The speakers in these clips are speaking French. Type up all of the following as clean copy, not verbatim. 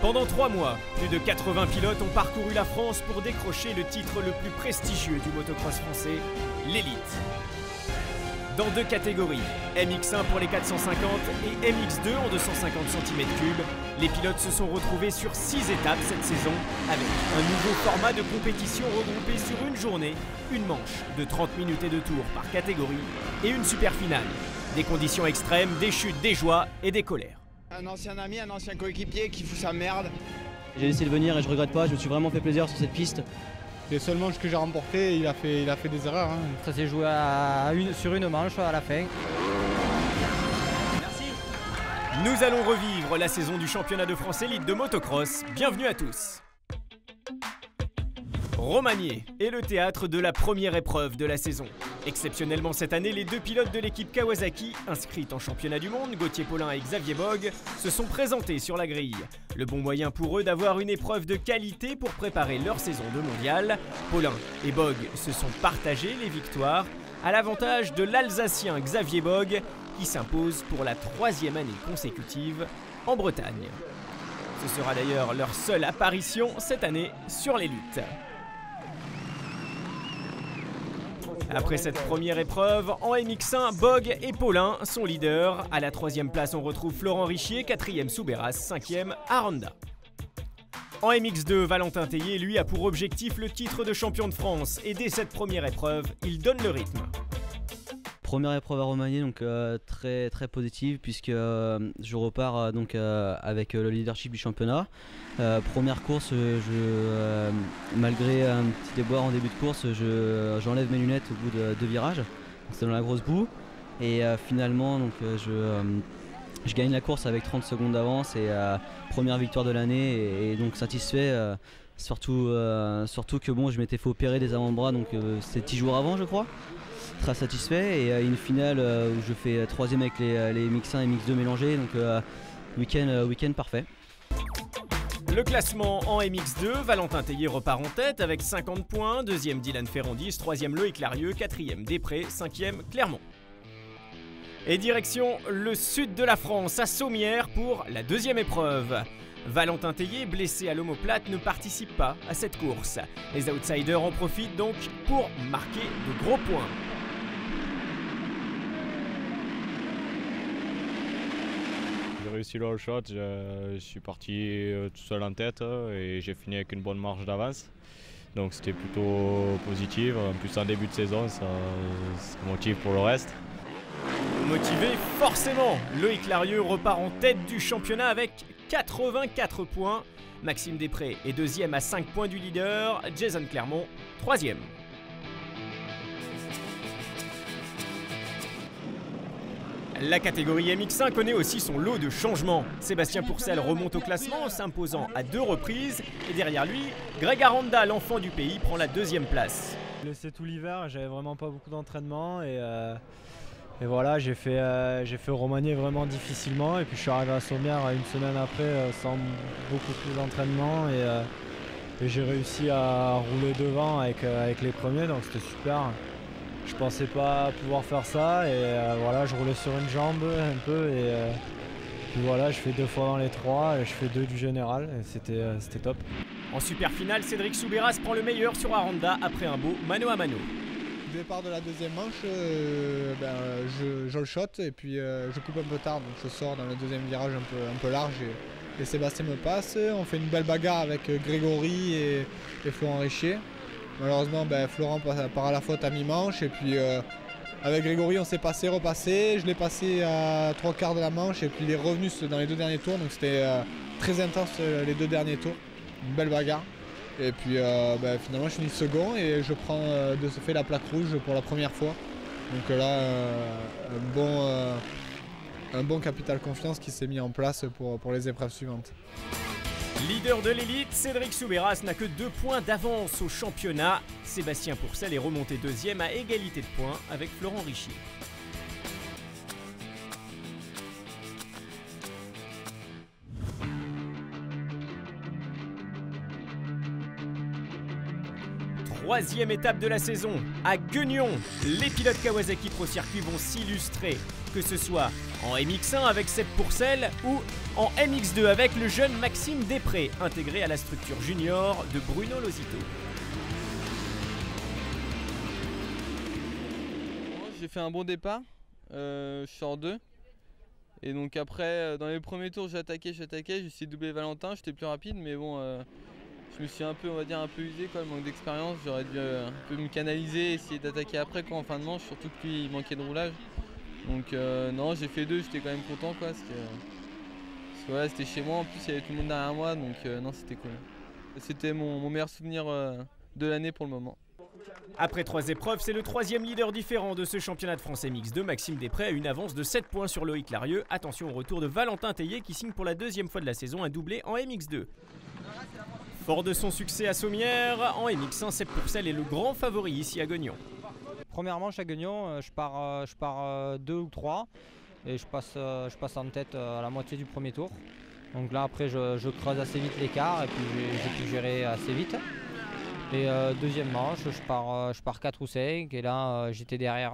Pendant 3 mois, plus de 80 pilotes ont parcouru la France pour décrocher le titre le plus prestigieux du motocross français, l'élite. Dans 2 catégories, MX1 pour les 450 et MX2 en 250 cm3, les pilotes se sont retrouvés sur 6 étapes cette saison avec un nouveau format de compétition regroupé sur une journée, une manche de 30 minutes et 2 tours par catégorie et une super finale. Des conditions extrêmes, des chutes, des joies et des colères. Un ancien ami, un ancien coéquipier qui fout sa merde. J'ai essayé de venir et je regrette pas, je me suis vraiment fait plaisir sur cette piste. Les seules manches que j'ai remportées, il a fait des erreurs. Ça s'est joué sur une manche à la fin. Merci. Nous allons revivre la saison du championnat de France élite de motocross. Bienvenue à tous. Romagné est le théâtre de la première épreuve de la saison. Exceptionnellement cette année, les 2 pilotes de l'équipe Kawasaki, inscrites en championnat du monde, Gauthier Paulin et Xavier Bogue, se sont présentés sur la grille. Le bon moyen pour eux d'avoir une épreuve de qualité pour préparer leur saison de mondial. Paulin et Bogue se sont partagés les victoires, à l'avantage de l'Alsacien Xavier Bogue, qui s'impose pour la 3e année consécutive en Bretagne. Ce sera d'ailleurs leur seule apparition cette année sur l'élite. Après cette première épreuve, en MX1, Bogue et Paulin sont leaders. À la 3e place, on retrouve Florent Richier, 4e Soubeyras, 5e Aranda. En MX2, Valentin Tellier, lui, a pour objectif le titre de champion de France. Et dès cette première épreuve, il donne le rythme. Première épreuve à Romagné, donc très positive puisque je repars avec le leadership du championnat. Première course, malgré un petit déboire en début de course, j'enlève mes lunettes au bout de 2 virages. C'était dans la grosse boue et finalement je gagne la course avec 30 secondes d'avance et première victoire de l'année et donc satisfait. Surtout que bon, je m'étais fait opérer des avant-bras, donc c'était 10 jours avant je crois. Très satisfait et une finale où je fais 3e avec les MX1 et MX2 mélangés, donc week-end parfait. Le classement en MX2, Valentin Tellier repart en tête avec 50 points, 2e Dylan Ferrandis, 3e Loïc Larieux, 4e Després, 5e Clermont. Et direction le sud de la France, à Sommières pour la 2e épreuve. Valentin Tellier, blessé à l'omoplate, ne participe pas à cette course. Les outsiders en profitent donc pour marquer de gros points. J'ai réussi le all shot, je suis parti tout seul en tête et j'ai fini avec une bonne marge d'avance. Donc c'était plutôt positif, en plus en début de saison ça motive pour le reste. Motivé forcément, Loïc Larieux repart en tête du championnat avec 84 points. Maxime Després est 2e à 5 points du leader, Jason Clermont 3e. La catégorie MX1 connaît aussi son lot de changements. Sébastien Pourcel remonte au classement en s'imposant à 2 reprises. Et derrière lui, Greg Aranda, l'enfant du pays, prend la 2e place. J'ai laissé tout l'hiver, j'avais vraiment pas beaucoup d'entraînement et voilà, j'ai fait Romagné vraiment difficilement et puis je suis arrivé à Sommières une semaine après sans beaucoup plus d'entraînement et j'ai réussi à rouler devant avec les premiers, donc c'était super. Je pensais pas pouvoir faire ça et voilà, je roulais sur une jambe un peu et puis voilà, je fais 2 fois dans les 3 et je fais 2 du général et c'était top. En super finale, Cédric Soubeyras prend le meilleur sur Aranda après un beau mano à mano. Au départ de la 2e manche, je le shot et puis je coupe un peu tard, donc je sors dans le 2e virage un peu large et Sébastien me passe. On fait une belle bagarre avec Grégory et Florent Richier. Malheureusement, Florent part à la faute à mi-manche et puis avec Grégory on s'est passé, repassé. Je l'ai passé à 3/4 de la manche et puis il est revenu dans les 2 derniers tours, donc c'était très intense les 2 derniers tours. Une belle bagarre. Et puis finalement je finis second et je prends de ce fait la plaque rouge pour la première fois. Donc là un bon capital confiance qui s'est mis en place pour les épreuves suivantes. Leader de l'élite, Cédric Soubeyras n'a que 2 points d'avance au championnat. Sébastien Pourcel est remonté 2e à égalité de points avec Florent Richier. troisième étape de la saison, à Guignon. Les pilotes Kawasaki Pro Circuit vont s'illustrer, que ce soit en MX1 avec Seb Pourcel ou en MX2 avec le jeune Maxime Després, intégré à la structure junior de Bruno Losito. J'ai fait un bon départ, je suis en 2. Et donc après, dans les premiers tours, j'ai essayé de doubler Valentin, j'étais plus rapide, mais bon, je me suis un peu, on va dire, un peu usé, quoi, le manque d'expérience. J'aurais dû un peu me canaliser, essayer d'attaquer après, quoi, en fin de manche, surtout que lui, il manquait de roulage. Donc non, j'ai fait 2, j'étais quand même content, quoi, parce que voilà, c'était chez moi, en plus il y avait tout le monde derrière moi, donc non, c'était cool. C'était mon meilleur souvenir de l'année pour le moment. Après 3 épreuves, c'est le troisième leader différent de ce championnat de France MX2. Maxime Després a une avance de 7 points sur Loïc Larieux. Attention au retour de Valentin Tellier qui signe pour la deuxième fois de la saison un doublé en MX2. Fort de son succès à Sommières, en MX1, Seb Pourcel est le grand favori ici à Guignon. Première manche à Guignon, je pars 2 ou 3 et je passe en tête à la moitié du premier tour. Donc là après je creuse assez vite l'écart et puis j'ai pu gérer assez vite. Et deuxième manche, je pars 4 ou 5 et là j'étais derrière,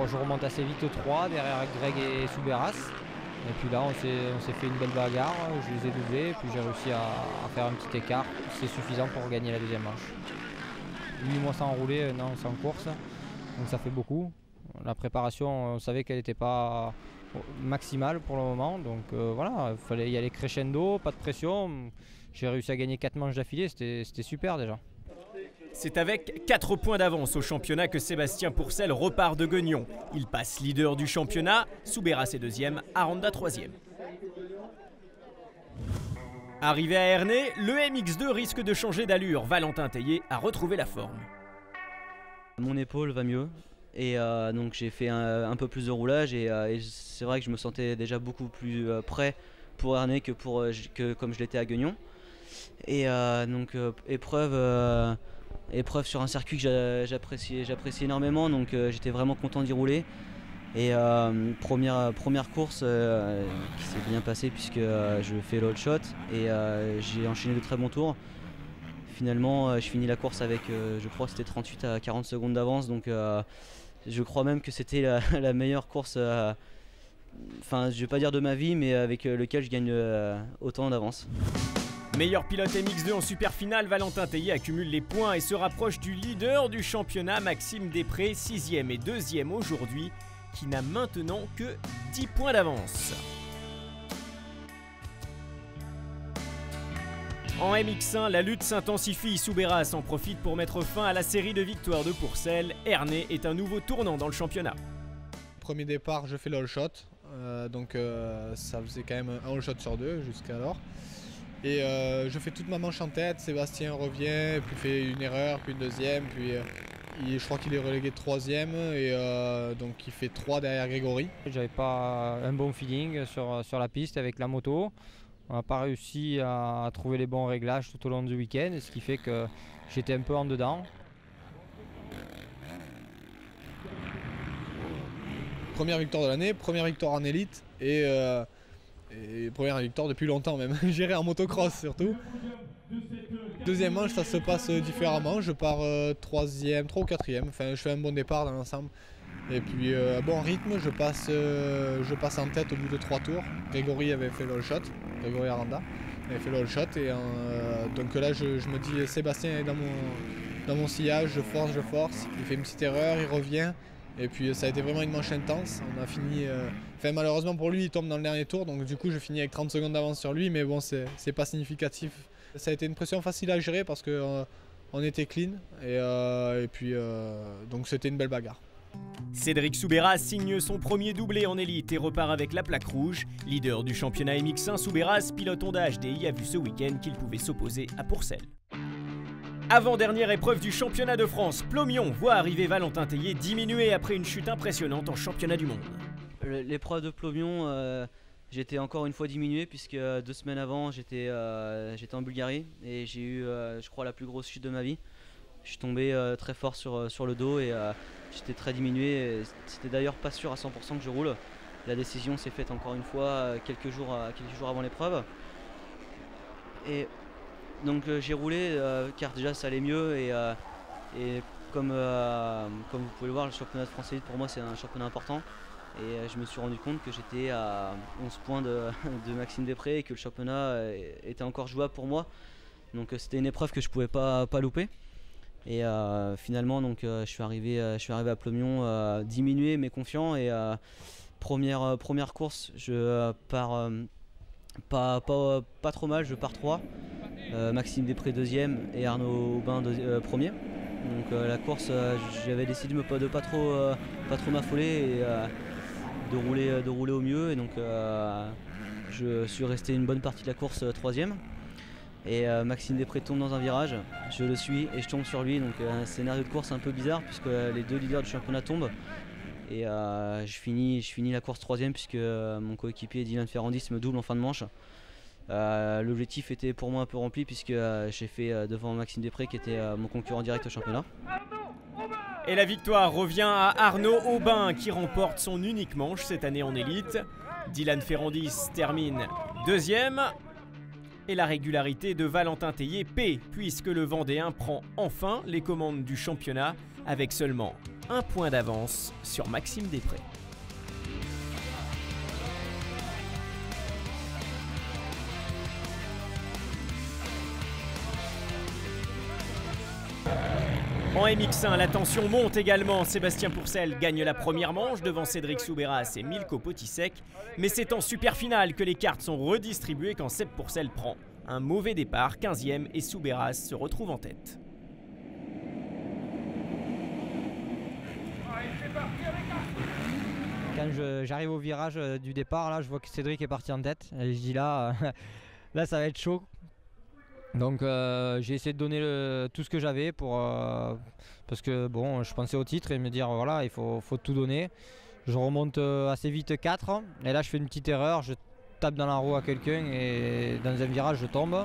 je remonte assez vite au 3 derrière Greg et Souberas. Et puis là on s'est fait une belle bagarre, je les ai doublés et puis j'ai réussi à faire un petit écart, c'est suffisant pour gagner la deuxième manche. 8 mois sans rouler, non sans course, donc ça fait beaucoup. La préparation, on savait qu'elle n'était pas maximale pour le moment, donc voilà, il fallait y aller crescendo, pas de pression. J'ai réussi à gagner 4 manches d'affilée, c'était super déjà. C'est avec 4 points d'avance au championnat que Sébastien Pourcel repart de Guignon. Il passe leader du championnat, Souberas est deuxième, Aranda troisième. Arrivé à Ernée, le MX2 risque de changer d'allure. Valentin Tellier a retrouvé la forme. Mon épaule va mieux et donc j'ai fait un peu plus de roulage et c'est vrai que je me sentais déjà beaucoup plus prêt pour Ernée que comme je l'étais à Guignon. Et donc épreuve sur un circuit que j'apprécie énormément, donc j'étais vraiment content d'y rouler. Et première course qui s'est bien passée puisque je fais l'all shot et j'ai enchaîné de très bons tours. Finalement je finis la course avec je crois que c'était 38 à 40 secondes d'avance, donc je crois même que c'était la meilleure course, enfin je vais pas dire de ma vie, mais avec lequel je gagne autant d'avance. Meilleur pilote MX2 en super finale, Valentin Tellier accumule les points et se rapproche du leader du championnat, Maxime Després, 6e et 2e aujourd'hui, qui n'a maintenant que 10 points d'avance. En MX1, la lutte s'intensifie. Souberas en profite pour mettre fin à la série de victoires de Pourcel. Ernée est un nouveau tournant dans le championnat. Premier départ, je fais le all shot, donc ça faisait quand même un all shot sur 2 jusqu'alors. Et je fais toute ma manche en tête, Sébastien revient, puis fait une erreur, puis une deuxième, puis je crois qu'il est relégué de 3e et donc il fait 3 derrière Grégory. J'avais pas un bon feeling sur la piste avec la moto. On n'a pas réussi à trouver les bons réglages tout au long du week-end, ce qui fait que j'étais un peu en dedans. Première victoire de l'année, première victoire en élite et première victoire depuis longtemps même, gérée en motocross surtout. Deuxième manche, ça se passe différemment, je pars 3e, 3 ou 4e, enfin je fais un bon départ dans l'ensemble. Et puis à bon rythme, je passe en tête au bout de 3 tours. Grégory avait fait l'all shot, Grégory Aranda avait fait l'all shot et donc là je me dis Sébastien est dans mon sillage, je force, il fait une petite erreur, il revient. Et puis ça a été vraiment une manche intense, on a fini, malheureusement pour lui il tombe dans le dernier tour, donc du coup je finis avec 30 secondes d'avance sur lui, mais bon c'est pas significatif. Ça a été une pression facile à gérer parce qu'on était clean et puis donc c'était une belle bagarre. Cédric Souberas signe son premier doublé en élite et repart avec la plaque rouge. Leader du championnat MX1, Souberas, pilote Honda HDI, a vu ce week-end qu'il pouvait s'opposer à Pourcel. Avant-dernière épreuve du championnat de France, Plomion voit arriver Valentin Tellier diminué après une chute impressionnante en championnat du monde. L'épreuve de Plomion, j'étais encore une fois diminué puisque 2 semaines avant j'étais en Bulgarie et j'ai eu je crois la plus grosse chute de ma vie. Je suis tombé très fort sur le dos et j'étais très diminué. C'était d'ailleurs pas sûr à 100% que je roule. La décision s'est faite encore une fois quelques jours avant l'épreuve. Et donc j'ai roulé car déjà ça allait mieux et Et comme vous pouvez le voir, le championnat de France Élite pour moi c'est un championnat important. Et je me suis rendu compte que j'étais à 11 points de Maxime Després et que le championnat était encore jouable pour moi. Donc c'était une épreuve que je ne pouvais pas louper. Et finalement donc, je suis arrivé à Pleumion diminué mais confiant. Et première course, je pars pas trop mal, je pars 3. Maxime Després deuxième et Arnaud Aubin premier. Donc la course, j'avais décidé de pas trop m'affoler et de rouler au mieux. Et donc je suis resté une bonne partie de la course troisième. Et Maxime Després tombe dans un virage, je le suis et je tombe sur lui. Donc un scénario de course un peu bizarre puisque les deux leaders du championnat tombent. Et je finis la course troisième puisque mon coéquipier Dylan Ferrandis me double en fin de manche. L'objectif était pour moi un peu rempli puisque j'ai fait devant Maxime Després qui était mon concurrent direct au championnat. Et la victoire revient à Arnaud Aubin qui remporte son unique manche cette année en élite. Dylan Ferrandis termine deuxième. Et la régularité de Valentin Tellier paie puisque le Vendéen prend enfin les commandes du championnat avec seulement un point d'avance sur Maxime Després. En MX1, la tension monte également. Sébastien Pourcel gagne la première manche devant Cédric Soubeyras et Milko Potisek. Mais c'est en super finale que les cartes sont redistribuées quand Seb Pourcel prend un mauvais départ, 15e, et Soubeyras se retrouve en tête. Quand j'arrive au virage du départ, là, je vois que Cédric est parti en tête. Et je dis là, là ça va être chaud. Donc j'ai essayé de donner tout ce que j'avais parce que bon, je pensais au titre et me dire voilà, il faut tout donner. Je remonte assez vite 4 et là je fais une petite erreur, je tape dans la roue à quelqu'un et dans un virage je tombe.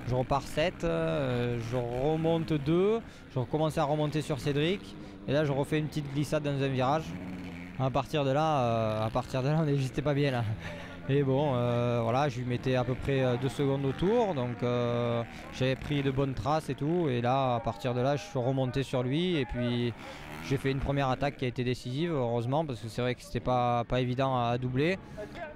Je repars 7, je remonte 2, je recommence à remonter sur Cédric et là je refais une petite glissade dans un virage. À partir de là on n'existait pas bien là. Et bon, voilà, je lui mettais à peu près 2 secondes au tour, donc j'avais pris de bonnes traces et tout. Et là, à partir de là, je suis remonté sur lui et puis j'ai fait une première attaque qui a été décisive, heureusement, parce que c'est vrai que c'était pas évident à doubler.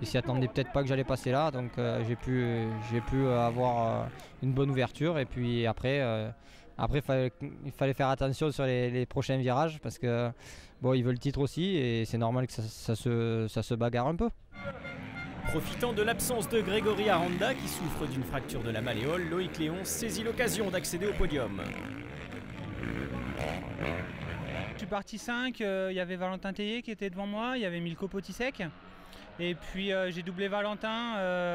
Il s'y attendait peut-être pas que j'allais passer là, donc j'ai pu avoir une bonne ouverture. Et puis après, il fallait faire attention sur les prochains virages parce que bon, il veut le titre aussi et c'est normal que ça se bagarre un peu. Profitant de l'absence de Grégory Aranda qui souffre d'une fracture de la malléole, Loïc Léon saisit l'occasion d'accéder au podium. Je suis parti 5, il y avait Valentin Tellier qui était devant moi, il y avait Milko Potisek. Et puis j'ai doublé Valentin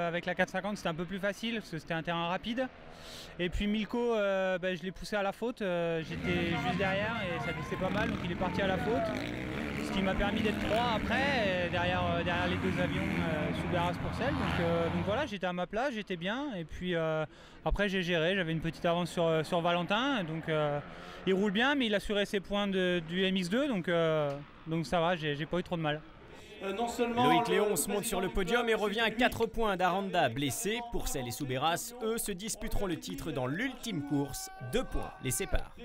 avec la 450, c'était un peu plus facile parce que c'était un terrain rapide. Et puis Milko, je l'ai poussé à la faute, j'étais juste derrière et ça glissait pas mal, donc il est parti à la faute. Ce qui m'a permis d'être 3 après, derrière les 2 avions Soubeyras Pourcel. Donc voilà, j'étais à ma place, j'étais bien. Et puis après j'ai géré, j'avais une petite avance sur Valentin. Donc il roule bien, mais il a assuré ses points du MX2, donc ça va, j'ai pas eu trop de mal. Loïc Léon se monte sur le podium et revient à 4 points d'Aranda blessé. Pourcel et Soubeyras, eux, se disputeront le titre dans l'ultime course. 2 points les séparent.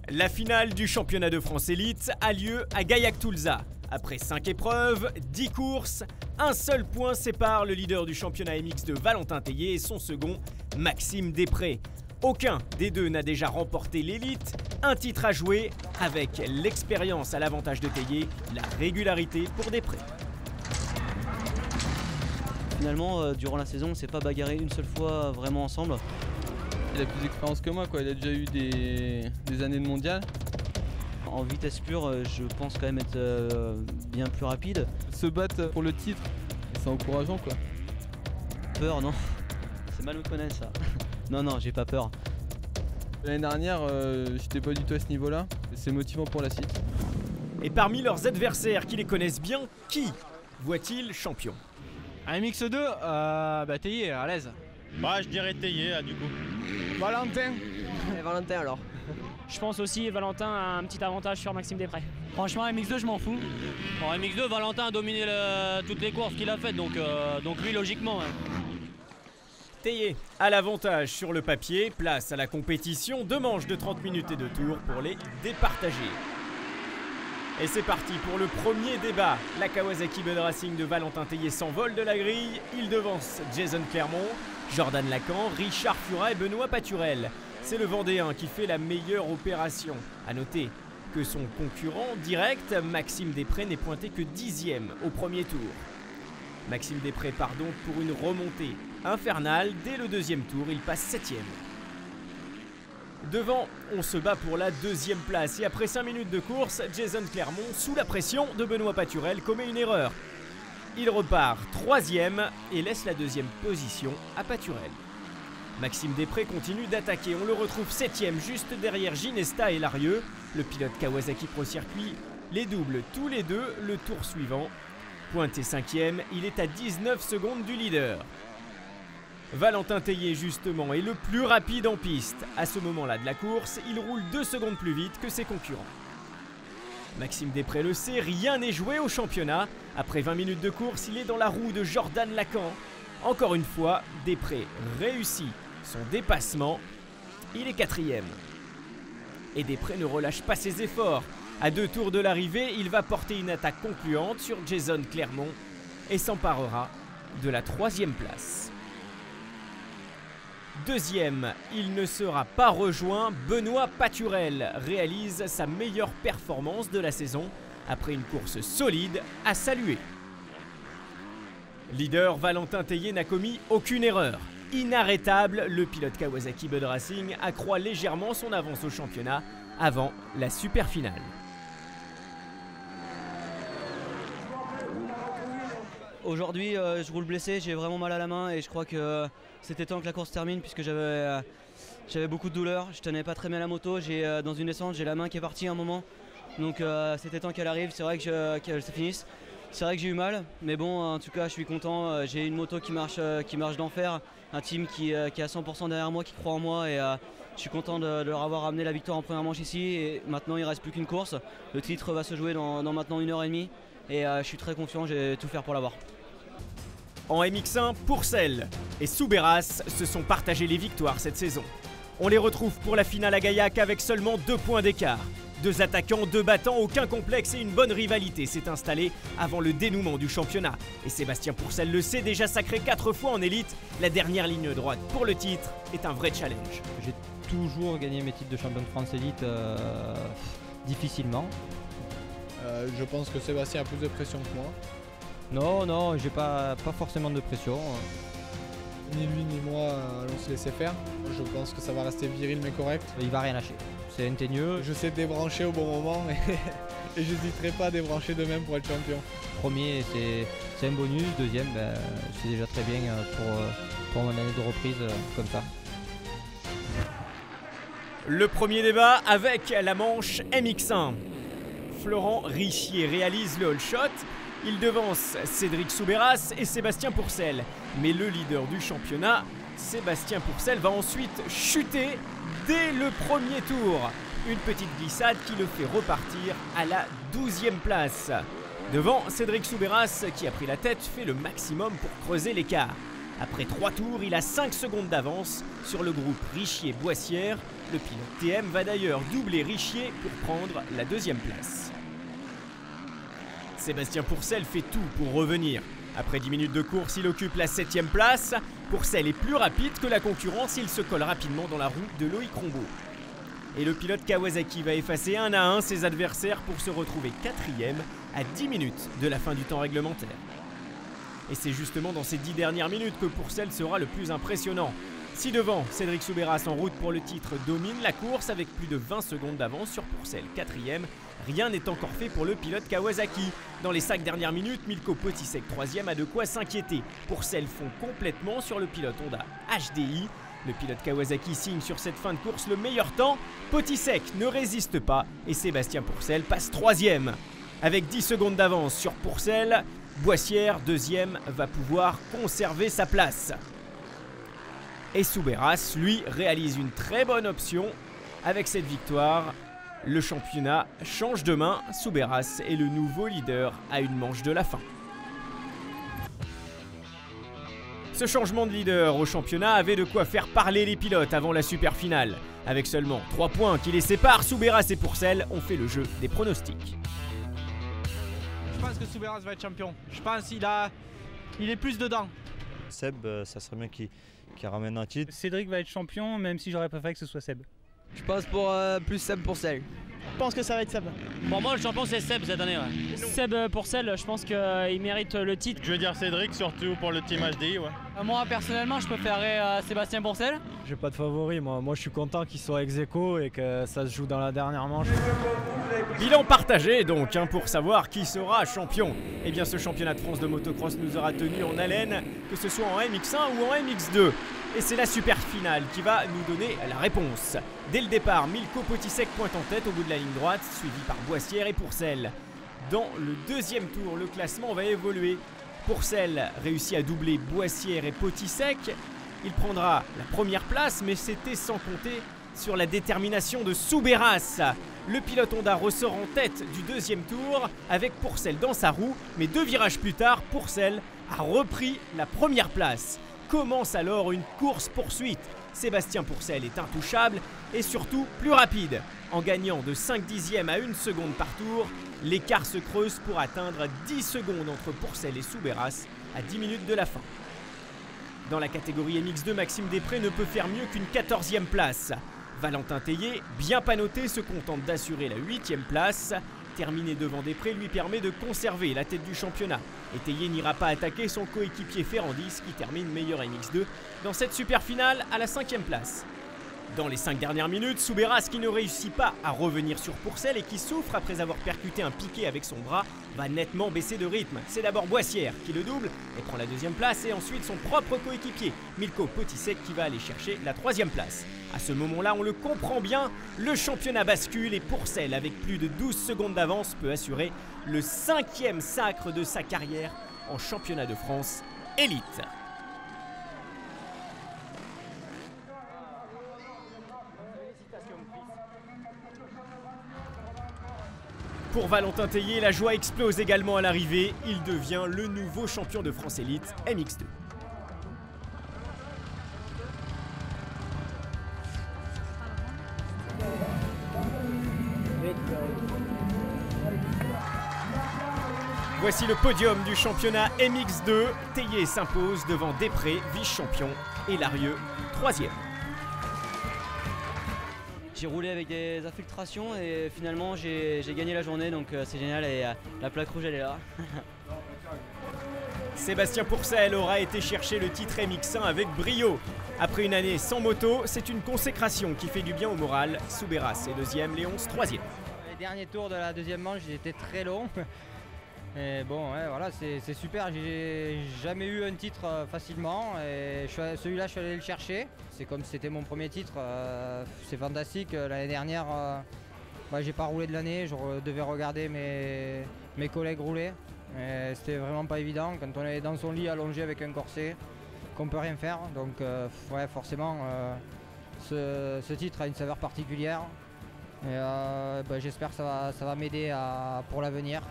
La finale du championnat de France Élite a lieu à Gaillac-Toulza. Après 5 épreuves, 10 courses, un seul point sépare le leader du championnat MX2 Valentin Tellier et son second Maxime Després. Aucun des deux n'a déjà remporté l'élite, un titre à jouer avec l'expérience à l'avantage de Tellier, la régularité pour Després. Finalement, durant la saison, on ne s'est pas bagarré une seule fois vraiment ensemble. Il a plus d'expérience que moi, quoi. Il a déjà eu des années de mondial. En vitesse pure, je pense quand même être bien plus rapide. Se battre pour le titre, c'est encourageant, quoi. Peur, non. C'est mal me connaître, ça. Non, j'ai pas peur. L'année dernière, j'étais pas du tout à ce niveau-là. C'est motivant pour la suite. Et parmi leurs adversaires qui les connaissent bien, qui voit-il champion? Un MX2, Tellier, à l'aise. Bah, je dirais Tellier, du coup. Valentin. Et Valentin alors. Je pense aussi Valentin a un petit avantage sur Maxime Després. Franchement, MX2, je m'en fous. Bon, MX2, Valentin a dominé toutes les courses qu'il a faites, donc lui, logiquement. Hein. Théier a l'avantage sur le papier, place à la compétition, 2 manches de 30 minutes et 2 tours pour les départager. Et c'est parti pour le premier débat. La Kawasaki Bud Racing de Valentin Théier s'envole de la grille. Il devance Jason Clermont, Jordan Lacan, Richard Furat et Benoît Paturel. C'est le Vendéen qui fait la meilleure opération. A noter que son concurrent direct, Maxime Després, n'est pointé que 10e au premier tour. Maxime Després part donc pour une remontée infernale. Dès le 2e tour, il passe 7e. Devant, on se bat pour la 2e place et après 5 minutes de course, Jason Clermont, sous la pression de Benoît Paturel, commet une erreur. Il repart 3e et laisse la 2e position à Paturel. Maxime Després continue d'attaquer, on le retrouve 7e juste derrière Ginesta et Larieux. Le pilote Kawasaki Pro Circuit les double tous les deux le tour suivant. Pointé 5e, il est à 19 secondes du leader. Valentin Théier justement est le plus rapide en piste. À ce moment-là de la course, il roule 2 secondes plus vite que ses concurrents. Maxime Després le sait, rien n'est joué au championnat. Après 20 minutes de course, il est dans la roue de Jordan Lacan. Encore une fois, Després réussit son dépassement. Il est 4e. Et Després ne relâche pas ses efforts. À 2 tours de l'arrivée, il va porter une attaque concluante sur Jason Clermont et s'emparera de la 3e place. 2e, il ne sera pas rejoint. Benoît Paturel réalise sa meilleure performance de la saison après une course solide à saluer. Leader, Valentin Théier n'a commis aucune erreur. Inarrêtable, le pilote Kawasaki Bud Racing accroît légèrement son avance au championnat avant la super finale. Aujourd'hui, je roule blessé, j'ai vraiment mal à la main et je crois que c'était temps que la course termine puisque j'avais beaucoup de douleur. Je tenais pas très bien la moto, dans une descente, j'ai la main qui est partie à un moment. Donc c'était temps qu'elle arrive, c'est vrai qu'elle se finisse. C'est vrai que j'ai eu mal, mais bon, en tout cas, je suis content. J'ai une moto qui marche d'enfer, un team qui est à 100% derrière moi, qui croit en moi et je suis content de leur avoir amené la victoire en première manche ici. Et maintenant, il ne reste plus qu'une course. Le titre va se jouer dans maintenant 1h30 et je suis très confiant, je vais tout faire pour l'avoir. En MX1, Pourcel et Soubeyras se sont partagés les victoires cette saison. On les retrouve pour la finale à Gaillac avec seulement 2 points d'écart. 2 attaquants, 2 battants, aucun complexe et une bonne rivalité s'est installée avant le dénouement du championnat. Et Sébastien Pourcel le sait, déjà sacré 4 fois en élite, la dernière ligne droite pour le titre est un vrai challenge. J'ai toujours gagné mes titres de champion de France élite difficilement. Je pense que Sébastien a plus de pression que moi. Non, j'ai pas forcément de pression. Ni lui ni moi allons se laisser faire. Je pense que ça va rester viril mais correct. Il va rien lâcher. C'est ingénieux. Je sais débrancher au bon moment et j'hésiterai pas à débrancher de même pour être champion. Premier, c'est un bonus. Deuxième, c'est déjà très bien pour mon année de reprise comme ça. Le premier débat avec la manche MX1. Florent Richier réalise le all shot. Il devance Cédric Soubeyras et Sébastien Pourcel. Mais le leader du championnat, Sébastien Pourcel, va ensuite chuter dès le premier tour. Une petite glissade qui le fait repartir à la 12e place. Devant, Cédric Soubeyras, qui a pris la tête, fait le maximum pour creuser l'écart. Après 3 tours, il a 5 secondes d'avance sur le groupe Richier-Boissière. Le pilote TM va d'ailleurs doubler Richier pour prendre la 2e place. Sébastien Pourcel fait tout pour revenir. Après 10 minutes de course, il occupe la 7e place. Pourcel est plus rapide que la concurrence, il se colle rapidement dans la roue de Loïc Rombaud. Et le pilote Kawasaki va effacer 1 à 1 ses adversaires pour se retrouver 4e à 10 minutes de la fin du temps réglementaire. Et c'est justement dans ces 10 dernières minutes que Pourcel sera le plus impressionnant. Si devant, Cédric Soubeyras en route pour le titre domine la course avec plus de 20 secondes d'avance sur Pourcel 4e, rien n'est encore fait pour le pilote Kawasaki. Dans les 5 dernières minutes, Milko Potisek 3e a de quoi s'inquiéter. Pourcel fond complètement sur le pilote Honda HDI. Le pilote Kawasaki signe sur cette fin de course le meilleur temps. Potisek ne résiste pas et Sébastien Pourcel passe 3e. Avec 10 secondes d'avance sur Pourcel, Boissière, 2e, va pouvoir conserver sa place. Et Soubeyras, lui, réalise une très bonne option. Avec cette victoire, le championnat change de main. Soubeyras est le nouveau leader à une manche de la fin. Ce changement de leader au championnat avait de quoi faire parler les pilotes avant la super finale. Avec seulement 3 points qui les séparent, Soubeyras et Pourcel ont fait le jeu des pronostics. Je pense que Soubeyras va être champion. Je pense qu'il est plus dedans. Seb, ça serait bien qu'il ramène un titre. Cédric va être champion, même si j'aurais préféré que ce soit Seb. Je pense pour plus Seb Pourcel. Je pense que ça va être Seb. Pour moi, le champion, c'est Seb cette année. Ouais. Seb Pourcel, je pense qu'il mérite le titre. Je veux dire Cédric, surtout pour le team HDI. Ouais. Moi, personnellement, je préférerais Sébastien Pourcel. J'ai pas de favori, moi je suis content qu'il soit ex-aequo et que ça se joue dans la dernière manche. Bilan partagé donc pour savoir qui sera champion. Eh bien ce championnat de France de motocross nous aura tenu en haleine, que ce soit en MX1 ou en MX2. Et c'est la super finale qui va nous donner la réponse. Dès le départ, Milko Potisek pointe en tête au bout de la ligne droite, suivi par Boissière et Pourcel. Dans le deuxième tour, le classement va évoluer. Pourcel réussit à doubler Boissière et Potisek. Il prendra la première place, mais c'était sans compter sur la détermination de Soubeyras. Le pilote Honda ressort en tête du deuxième tour avec Pourcel dans sa roue, mais 2 virages plus tard, Pourcel a repris la première place. Commence alors une course-poursuite. Sébastien Pourcel est intouchable et surtout plus rapide. En gagnant de 5 dixièmes à 1 seconde par tour, l'écart se creuse pour atteindre 10 secondes entre Pourcel et Soubeyras à 10 minutes de la fin. Dans la catégorie MX2, Maxime Després ne peut faire mieux qu'une 14e place. Valentin Tellier, bien pas noté, se contente d'assurer la 8e place. Terminer devant Després lui permet de conserver la tête du championnat. Et Tellier n'ira pas attaquer son coéquipier Ferrandis qui termine meilleur MX2 dans cette super finale à la 5e place. Dans les 5 dernières minutes, Soubeyras, qui ne réussit pas à revenir sur Pourcel et qui souffre après avoir percuté un piquet avec son bras, va nettement baisser de rythme. C'est d'abord Boissière qui le double et prend la 2e place, et ensuite son propre coéquipier, Milko Potisek, qui va aller chercher la 3e place. À ce moment-là, on le comprend bien, le championnat bascule et Pourcel, avec plus de 12 secondes d'avance, peut assurer le 5e sacre de sa carrière en championnat de France élite. Pour Valentin Tellier, la joie explose également à l'arrivée. Il devient le nouveau champion de France Élite MX2. Voici le podium du championnat MX2. Tellier s'impose devant Després, vice-champion, et Larieux, 3e. J'ai roulé avec des infiltrations et finalement j'ai gagné la journée, donc c'est génial, et la plaque rouge elle est là. Sébastien Pourcel aura été chercher le titre MX1 avec brio. Après une année sans moto, c'est une consécration qui fait du bien au moral. Soubeyras est 2e, Léonce 3e. Les derniers tours de la 2e manche, ils étaient très longs. Et bon, ouais, voilà, c'est super. J'ai jamais eu un titre facilement, et celui-là, je suis allé le chercher. C'est comme si c'était mon premier titre. C'est fantastique. L'année dernière, j'ai pas roulé de l'année. Je devais regarder mes collègues rouler. C'était vraiment pas évident quand on est dans son lit allongé avec un corset, qu'on peut rien faire. Donc, ouais, forcément, ce titre a une saveur particulière. Et j'espère que ça va m'aider pour l'avenir.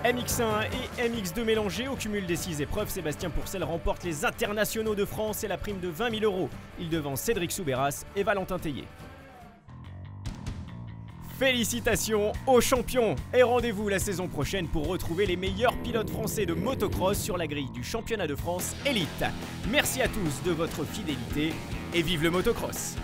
MX1 et MX2 mélangés. Au cumul des 6 épreuves, Sébastien Pourcel remporte les internationaux de France et la prime de 20 000 €. Il devance Cédric Soubeyras et Valentin Tellier. Félicitations aux champions et rendez-vous la saison prochaine pour retrouver les meilleurs pilotes français de motocross sur la grille du championnat de France élite. Merci à tous de votre fidélité et vive le motocross!